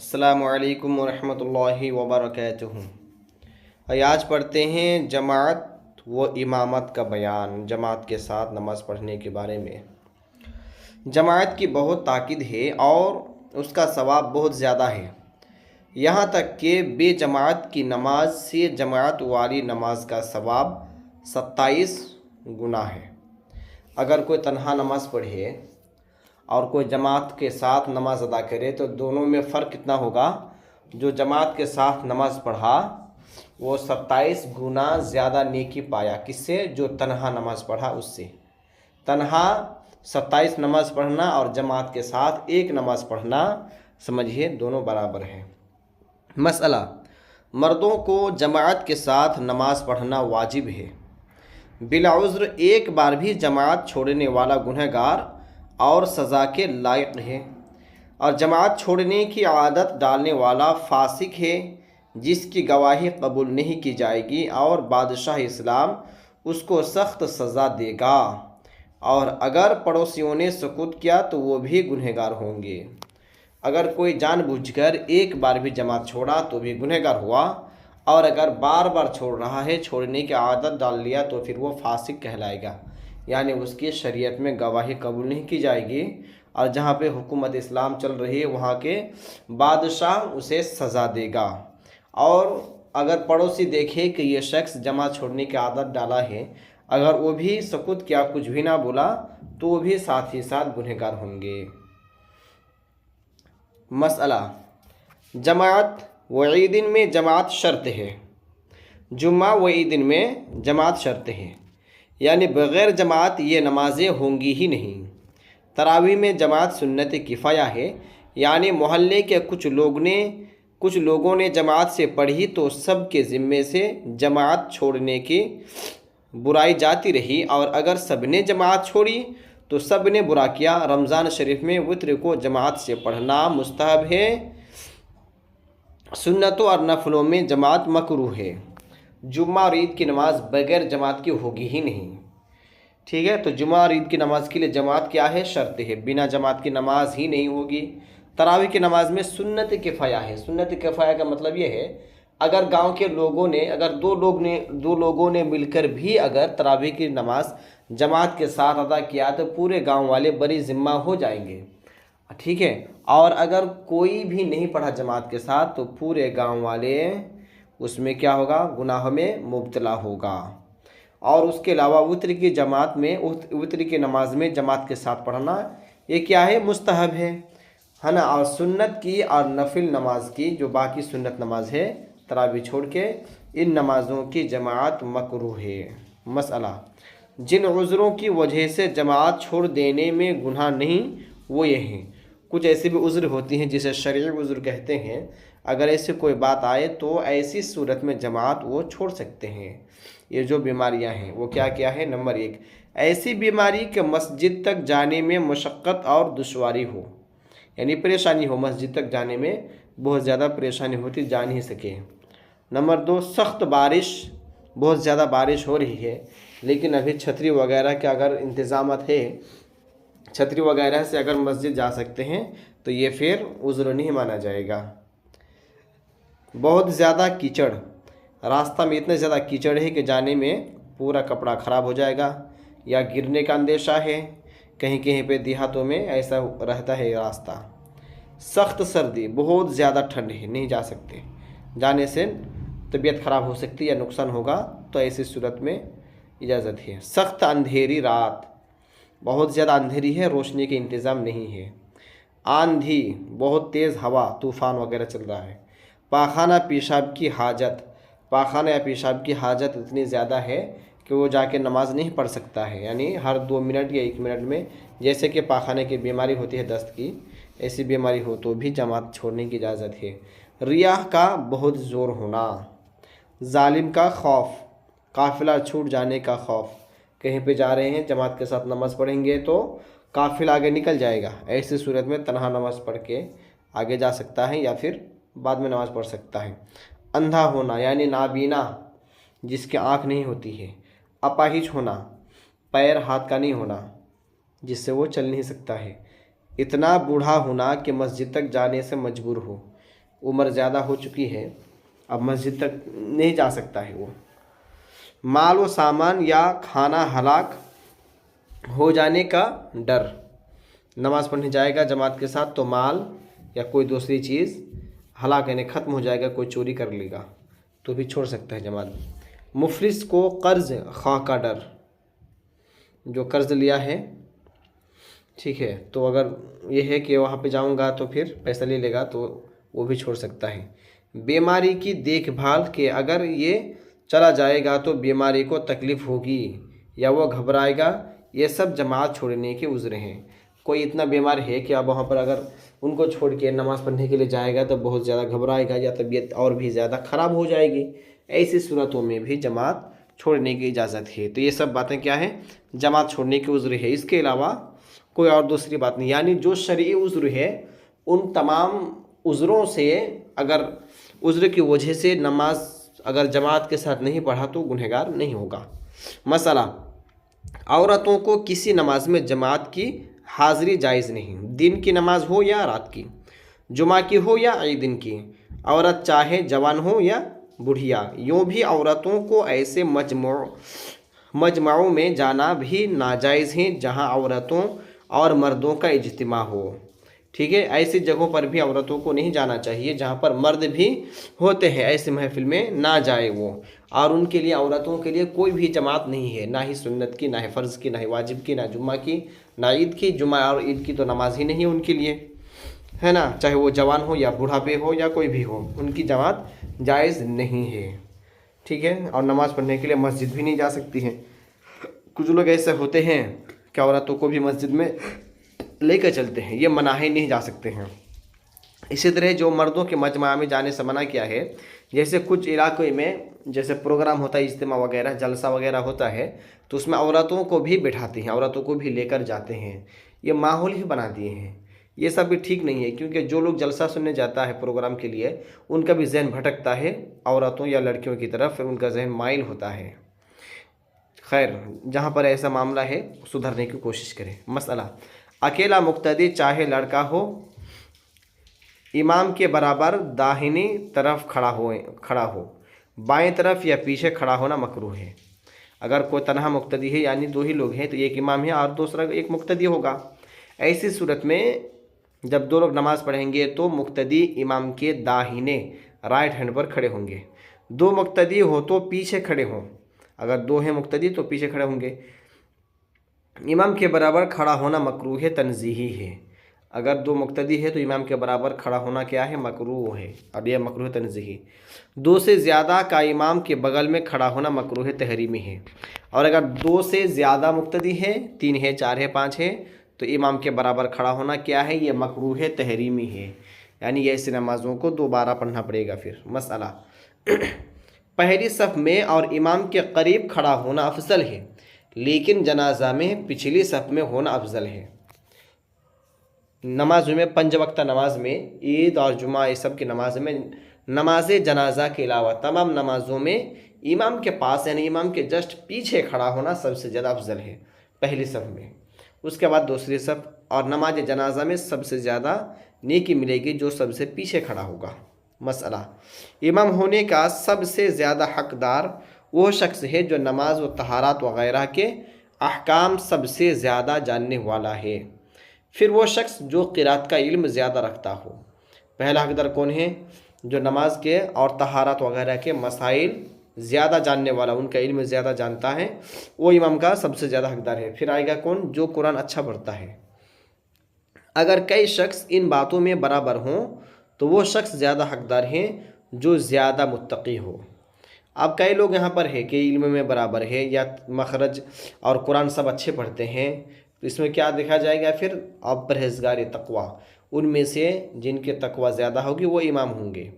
अस्सलामु अलैकुम वरहमतुल्लाहि वबरकातुहू। आज पढ़ते हैं जमात व इमामत का बयान, जमात के साथ नमाज़ पढ़ने के बारे में। जमात की बहुत ताकीद है और उसका सवाब बहुत ज़्यादा है, यहाँ तक कि बेजमात की नमाज से जमात वाली नमाज का सवाब 27 गुना है। अगर कोई तन्हा नमाज पढ़े और कोई जमात के साथ नमाज अदा करे तो दोनों में फ़र्क कितना होगा। जो जमात के साथ नमाज पढ़ा वो 27 गुना ज़्यादा नेकी पाया। किससे? जो तन्हा नमाज पढ़ा उससे। तन्हा 27 नमाज पढ़ना और जमात के साथ एक नमाज पढ़ना, समझिए दोनों बराबर है। मसला, मर्दों को जमात के साथ नमाज पढ़ना वाजिब है। बिला उज़्र एक बार भी जमात छोड़ने वाला गुनहगार और सज़ा के लायक है, और जमात छोड़ने की आदत डालने वाला फासिक है जिसकी गवाही कबूल नहीं की जाएगी और बादशाह इस्लाम उसको सख्त सज़ा देगा। और अगर पड़ोसियों ने सुकूत किया तो वो भी गुनहगार होंगे। अगर कोई जानबूझकर एक बार भी जमात छोड़ा तो भी गुनहगार हुआ, और अगर बार बार छोड़ रहा है, छोड़ने की आदत डाल लिया तो फिर वो फासिक कहलाएगा, यानी उसकी शरीयत में गवाही कबूल नहीं की जाएगी। और जहाँ पे हुकूमत इस्लाम चल रही है वहाँ के बादशाह उसे सज़ा देगा। और अगर पड़ोसी देखे कि ये शख्स जमात छोड़ने की आदत डाला है, अगर वो भी सुकूत किया, कुछ भी ना बोला, तो वो भी साथ ही साथ गुनहगार होंगे। मसला, जमात व ईदिन में जमात शर्त है। जुम्मा व ईदिन में जमात शर्त है, यानी बग़ैर जमात ये नमाज़ें होंगी ही नहीं। तरावी में जमात सुन्नत किफ़ाया है, यानी मोहल्ले के कुछ लोगों ने जमात से पढ़ी तो सब के ज़िम्मे से जमात छोड़ने की बुराई जाती रही, और अगर सब ने जमात छोड़ी तो सब ने बुरा किया। रमज़ान शरीफ में वित्र को जमात से पढ़ना मुस्तहब है। सुन्नतों और नफलों में जमात मकरूह है। जुम्मा और ईद की नमाज बग़ैर जमात की होगी ही नहीं। ठीक है, तो जुम्मा और ईद की नमाज़ के लिए जमात क्या है? शर्त है। बिना जमात की नमाज ही नहीं होगी। तरावी की नमाज में सुन्नत किफ़ाया है। सुन्नत किफ़ाया का मतलब ये है, अगर गांव के लोगों ने, अगर दो लोगों ने मिलकर भी अगर तरावी की नमाज जमात के साथ अदा किया तो पूरे गांव वाले बरी ज़िम्मा हो जाएंगे। ठीक है, और अगर कोई भी नहीं पढ़ा जमात के साथ तो पूरे गांव वाले उसमें क्या होगा? गुनाह में मुब्तला होगा। और उसके अलावा वित्र की जमात में, वित्र की नमाज में जमात के साथ पढ़ना ये क्या है? मुस्तहब है ना। और सुन्नत की और नफिल नमाज की, जो बाकी सुन्नत नमाज है तरावी छोड़ के, इन नमाज़ों की जमात मकरूह है। मसला, जिन उज़्रों की वजह से जमात छोड़ देने में गुनाह नहीं वो ये हैं। कुछ ऐसी भी उज़्र होती हैं जिसे शरई उज़्र कहते हैं। अगर ऐसी कोई बात आए तो ऐसी सूरत में जमात वो छोड़ सकते हैं। ये जो बीमारियां हैं वो क्या क्या है? नंबर 1, ऐसी बीमारी कि मस्जिद तक जाने में मशक्क़त और दुश्वारी हो, यानी परेशानी हो, मस्जिद तक जाने में बहुत ज़्यादा परेशानी होती, जा नहीं सके। नंबर 2, सख्त बारिश, बहुत ज़्यादा बारिश हो रही है लेकिन अभी छतरी वगैरह के अगर इंतज़ामत है, छतरी वगैरह से अगर मस्जिद जा सकते हैं तो ये फिर उज़्र नहीं माना जाएगा। बहुत ज़्यादा कीचड़, रास्ता में इतना ज़्यादा कीचड़ है कि जाने में पूरा कपड़ा ख़राब हो जाएगा, या गिरने का अंदेशा है। कहीं कहीं पे देहातों में ऐसा रहता है रास्ता। सख्त सर्दी, बहुत ज़्यादा ठंड है, नहीं जा सकते, जाने से तबीयत ख़राब हो सकती है या नुकसान होगा, तो ऐसी सूरत में इजाज़त है। सख्त अंधेरी रात, बहुत ज़्यादा अंधेरी है, रोशनी के इंतज़ाम नहीं है। आंधी, बहुत तेज़ हवा, तूफ़ान वगैरह चल रहा है। पाखाना पेशाब की हाजत, पाखाना या पेशाब की हाजत इतनी ज़्यादा है कि वो जाके नमाज नहीं पढ़ सकता है, यानी हर 2 मिनट या 1 मिनट में, जैसे कि पाखाने की बीमारी होती है दस्त की, ऐसी बीमारी हो तो भी जमात छोड़ने की इजाज़त है। रियाह का बहुत ज़ोर होना, जालिम का खौफ, काफ़िला छूट जाने का खौफ, कहीं पे जा रहे हैं जमात के साथ नमाज़ पढ़ेंगे तो काफ़िला आगे निकल जाएगा, ऐसी सूरत में तन्हा नमाज़ पढ़ के आगे जा सकता है या फिर बाद में नमाज़ पढ़ सकता है। अंधा होना, यानी नाबीना, जिसकी आँख नहीं होती है। अपाहिज होना, पैर हाथ का नहीं होना, जिससे वो चल नहीं सकता है। इतना बूढ़ा होना कि मस्जिद तक जाने से मजबूर हो, उम्र ज़्यादा हो चुकी है, अब मस्जिद तक नहीं जा सकता है वो। माल व सामान या खाना हलाक हो जाने का डर, नमाज़ पढ़ने जाएगा जमात के साथ तो माल या कोई दूसरी चीज़ हलाक यानी ख़त्म हो जाएगा, कोई चोरी कर लेगा तो भी छोड़ सकता है जमात। मुफलिस को कर्ज़ खा का डर, जो कर्ज़ लिया है, ठीक है, तो अगर ये है कि वहाँ पे जाऊँगा तो फिर पैसा ले लेगा तो वो भी छोड़ सकता है। बीमारी की देखभाल के अगर ये चला जाएगा तो बीमारी को तकलीफ़ होगी या वो घबराएगा, ये सब जमात छोड़ने के उज़्र हैं। कोई इतना बीमार है कि अब वहाँ पर अगर उनको छोड़ के नमाज़ पढ़ने के लिए जाएगा तो बहुत ज़्यादा घबराएगा या तबीयत और भी ज़्यादा ख़राब हो जाएगी, ऐसी सूरतों में भी जमात छोड़ने की इजाज़त है। तो ये सब बातें क्या है, जमात छोड़ने के उज़्र है, इसके अलावा कोई और दूसरी बात नहीं। यानी जो शरई उज़्र है उन तमाम उज़्रों से, अगर उज़्र की वजह से नमाज अगर जमात के साथ नहीं पढ़ा तो गुनहगार नहीं होगा। मसला, औरतों को किसी नमाज में जमात की हाज़िरी जायज़ नहीं, दिन की नमाज हो या रात की, जुमा की हो या ईद की, औरत चाहे जवान हो या बुढ़िया। यूँ भी औरतों को ऐसे मजमाओं में जाना भी नाजायज़ है जहाँ औरतों और मर्दों का इज्तिमा हो, ठीक है। ऐसी जगहों पर भी औरतों को नहीं जाना चाहिए जहाँ पर मर्द भी होते हैं, ऐसे महफिल में ना जाए वो। और उनके लिए, औरतों के लिए कोई भी जमात नहीं है, ना ही सुन्नत की, ना ही फ़र्ज़ की, ना ही वाजिब की, ना जुम्मा की, ना ईद की। जुम्मा और ईद की तो नमाज ही नहीं है उनके लिए, है ना, चाहे वो जवान हो या बुढ़ापे हो या कोई भी हो, उनकी जमात जायज़ नहीं है, ठीक है। और नमाज़ पढ़ने के लिए मस्जिद भी नहीं जा सकती हैं। कुछ लोग ऐसे होते हैं कि औरतों को भी मस्जिद में लेकर चलते हैं, ये मनाही नहीं जा सकते हैं। इसी तरह जो मर्दों के मजमा में जाने से मना किया है, जैसे कुछ इलाकों में जैसे प्रोग्राम होता है, इज्तिमा वगैरह, जलसा वगैरह होता है, तो उसमें औरतों को भी बिठाते हैं, औरतों को भी लेकर जाते हैं, ये माहौल ही बना दिए हैं। ये सब भी ठीक नहीं है, क्योंकि जो लोग जलसा सुनने जाता है प्रोग्राम के लिए, उनका भी जहन भटकता है औरतों या लड़कियों की तरफ, फिर उनका जहन माइल होता है। खैर, जहाँ पर ऐसा मामला है सुधरने की कोशिश करें। मसला, अकेला मुक्तदी चाहे लड़का हो, इमाम के बराबर दाहिनी तरफ खड़ा हो, बाएं तरफ या पीछे खड़ा होना मकरूह है। अगर कोई तन्हा मुक्तदी है, यानी दो ही लोग हैं, तो एक इमाम है और दूसरा एक मुक्तदी होगा। ऐसी सूरत में जब दो लोग नमाज़ पढ़ेंगे तो मुक्तदी इमाम के दाहिने राइट हैंड पर खड़े होंगे। दो मुक्तदी हो तो पीछे खड़े हों, अगर दो हैं मुक्तदी तो पीछे खड़े होंगे। इमाम के बराबर खड़ा होना मकरूह तंज़ीही है। अगर दो मुक्तदी है तो इमाम के बराबर खड़ा होना क्या है, मकरूह है, और यह मकरूह तंज़ीही। दो से ज़्यादा का इमाम के बगल में खड़ा होना मकरूह तहरीमी है। और अगर दो से ज़्यादा मुक्तदी है, 3 है, 4 है, 5 है, तो इमाम के बराबर खड़ा होना क्या है, ये मकरूह तहरीमी है, यानी ऐसी नमाज़ों को दोबारा पढ़ना पड़ेगा। फिर मसला, पहली सफ़ में और इमाम के करीब खड़ा होना अफजल है, लेकिन जनाजा में पिछली सफ़ में होना अफजल है। नमाज में, 5 वक्त नमाज में, ईद और जुमा, ये सब की नमाज में, नमाज जनाजा के अलावा तमाम नमाज़ों में इमाम के पास यानी इमाम के जस्ट पीछे खड़ा होना सबसे ज़्यादा अफजल है, पहली सफ़ में। उसके बाद दूसरी सफ़, और नमाज जनाजा में सबसे ज़्यादा नेकी मिलेगी जो सबसे पीछे खड़ा होगा। मसला, इमाम होने का सबसे ज़्यादा हकदार वो शख्स है जो नमाज व तहारात वगैरह के अहकाम सबसे ज़्यादा जानने वाला है। फिर वो शख्स जो क़िरात का इल्म ज़्यादा रखता हो। पहला हकदार कौन है, जो नमाज के और तहारात वगैरह के मसाइल ज़्यादा जानने वाला, उनका इल्म ज़्यादा जानता है, वो इमाम का सबसे ज़्यादा हकदार है। फिर आएगा कौन, जो कुरान अच्छा पढ़ता है। अगर कई शख्स इन बातों में बराबर हों तो वो शख्स ज़्यादा हकदार हैं जो ज़्यादा मुत्तकी हो। अब कई लोग यहाँ पर है कि इल्म में बराबर है या मखरज और कुरान सब अच्छे पढ़ते हैं, तो इसमें क्या देखा जाएगा फिर, अब परहेज़गार तकवा, उनमें से जिनके तकवा ज़्यादा होगी वो इमाम होंगे।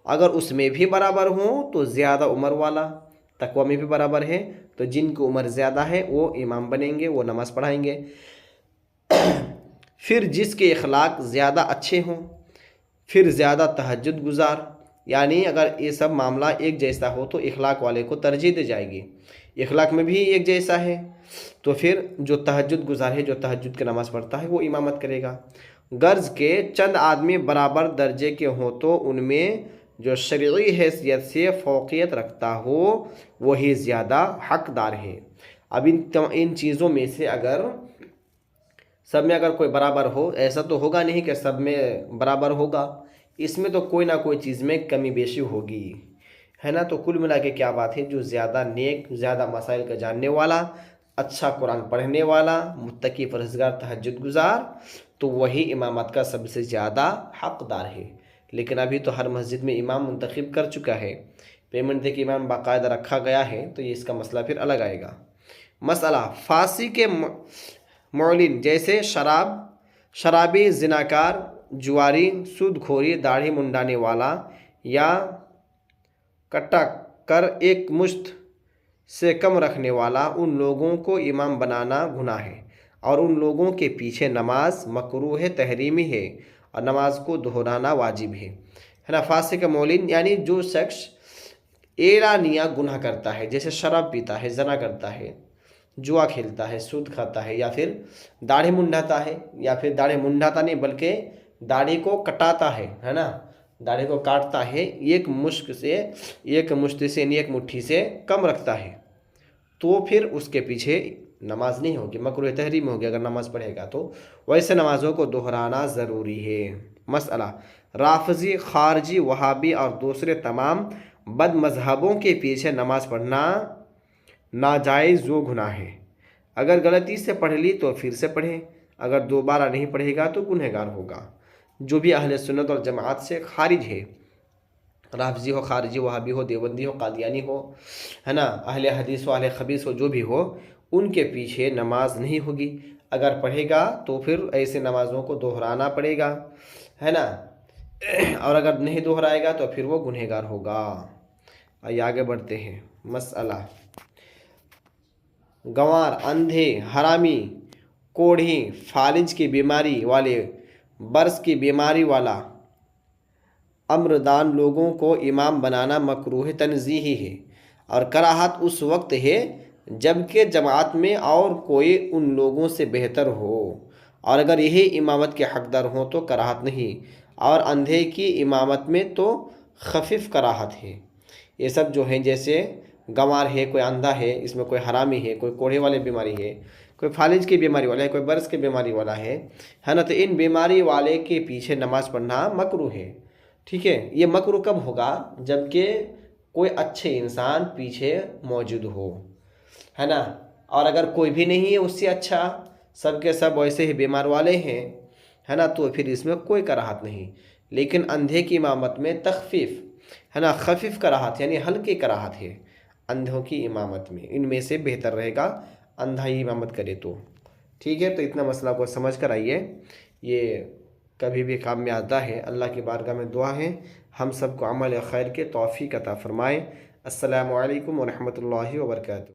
अगर उसमें भी बराबर हों तो ज़्यादा उम्र वाला, तकवा में भी बराबर है तो जिनकी उम्र ज़्यादा है वो इमाम बनेंगे, वो नमाज़ पढ़ाएंगे। फिर जिसके अखलाक ज़्यादा अच्छे हों, फिर ज़्यादा तहज्जुद गुज़ार, यानी अगर ये सब मामला एक जैसा हो तो इखलाक वाले को तरजीह दी जाएगी। इखलाक में भी एक जैसा है तो फिर जो तहज्जुद गुज़ार है, जो तहज्जुद की नमाज़ पढ़ता है, वो इमामत करेगा। गर्ज के चंद आदमी बराबर दर्जे के हों तो उनमें जो शरई हैसियत से फ़ौक़ियत रखता हो वही ज़्यादा हक़दार है। अब इन चीज़ों में से अगर सब में अगर कोई बराबर हो, ऐसा तो होगा नहीं कि सब में बराबर होगा, इसमें तो कोई ना कोई चीज़ में कमी बेशी होगी, है ना। तो कुल मिला के क्या बात है, जो ज़्यादा नेक, ज़्यादा मसाइल का जानने वाला, अच्छा कुरान पढ़ने वाला, मुत्तकी परहेज़गार, तहज्जुद गुज़ार, तो वही इमामत का सबसे ज़्यादा हक़दार है। लेकिन अभी तो हर मस्जिद में इमाम मुंतखब कर चुका है, पेमेंट दे के इमाम बाकायदा रखा गया है, तो ये इसका मसला फिर अलग आएगा। मसला फांसी के मौलिन जैसे शराबी, जिनाकार, जुआरी, सूदखोरी, दाढ़ी मुंडाने वाला या कट्टा कर एक मुश्त से कम रखने वाला, उन लोगों को इमाम बनाना गुनाह है और उन लोगों के पीछे नमाज मकरूह है, तहरीमी है और नमाज को दोहराना वाजिब है ना। फासिक मौलिन यानी जो शख्स एलानिया गुनाह करता है, जैसे शराब पीता है, जना करता है, जुआ खेलता है, सूद खाता है, या फिर दाढ़ी मुंडाता है, या फिर दाढ़ी मुंडाता नहीं बल्कि दाढ़ी को कटाता है ना, दाढ़ी को काटता है, एक मुश्त से यानी एक मुट्ठी से कम रखता है, तो फिर उसके पीछे नमाज नहीं होगी, मकरूह तहरीम होगी अगर नमाज पढ़ेगा तो। वैसे नमाज़ों को दोहराना ज़रूरी है। मसला राफजी, खारजी, वहाबी और दूसरे तमाम बद मज़हबों के पीछे नमाज पढ़ना नाजायज़ वो गुनाह है। अगर गलती से पढ़ ली तो फिर से पढ़े, अगर दोबारा नहीं पढ़ेगा तो गुनहगार होगा। जो भी अहले सुन्नत वल जमात से खारिज है, राफजी हो, खारजी, वहाबी हो, देवबंदी हो, कादियानी हो, है ना, अहले हदीस हो, अहले खबीस हो, जो भी हो, उनके पीछे नमाज नहीं होगी। अगर पढ़ेगा तो फिर ऐसे नमाज़ों को दोहराना पड़ेगा, है ना, और अगर नहीं दोहराएगा तो फिर वो गुनहगार होगा। आइए आगे बढ़ते हैं। मसला गंवार, अंधे, हरामी, कोढ़ी, फालिज की बीमारी वाले, बर्स की बीमारी वाला, अम्रदान लोगों को इमाम बनाना मकरूह तंज़ीही है और कराहत उस वक्त है जबकि जमात में और कोई उन लोगों से बेहतर हो, और अगर यही इमामत के हकदार हों तो कराहत नहीं, और अंधे की इमामत में तो खफीफ कराहत है। ये सब जो हैं, जैसे गंवार है, कोई अंधा है, इसमें कोई हरामी है, कोई कोढ़े वाले बीमारी है, कोई फालिज की बीमारी वाला है, कोई बर्स की बीमारी वाला है ना, तो इन बीमारी वाले के पीछे नमाज पढ़ना मकरूह है। ठीक है, ये मकरूह कब होगा, जबकि कोई अच्छे इंसान पीछे मौजूद हो, है ना, और अगर कोई भी नहीं है उससे अच्छा, सब के सब वैसे ही बीमार वाले हैं, है ना, तो फिर इसमें कोई कराहत नहीं। लेकिन अंधे की इमामत में तखफीफ, है ना, खफीफ कराहत यानी हल्की कराहत है अंधों की इमामत में। इनमें से बेहतर रहेगा अंधा ही इमामत करे तो। ठीक है, तो इतना मसला को समझ कर आइए, ये कभी भी काम में आता है। अल्लाह की बारगाह में दुआ है हम सबको अमल खैर के तौफीक अता फरमाए। अस्सलामु अलैकुम व रहमतुल्लाहि व बरकातुहू।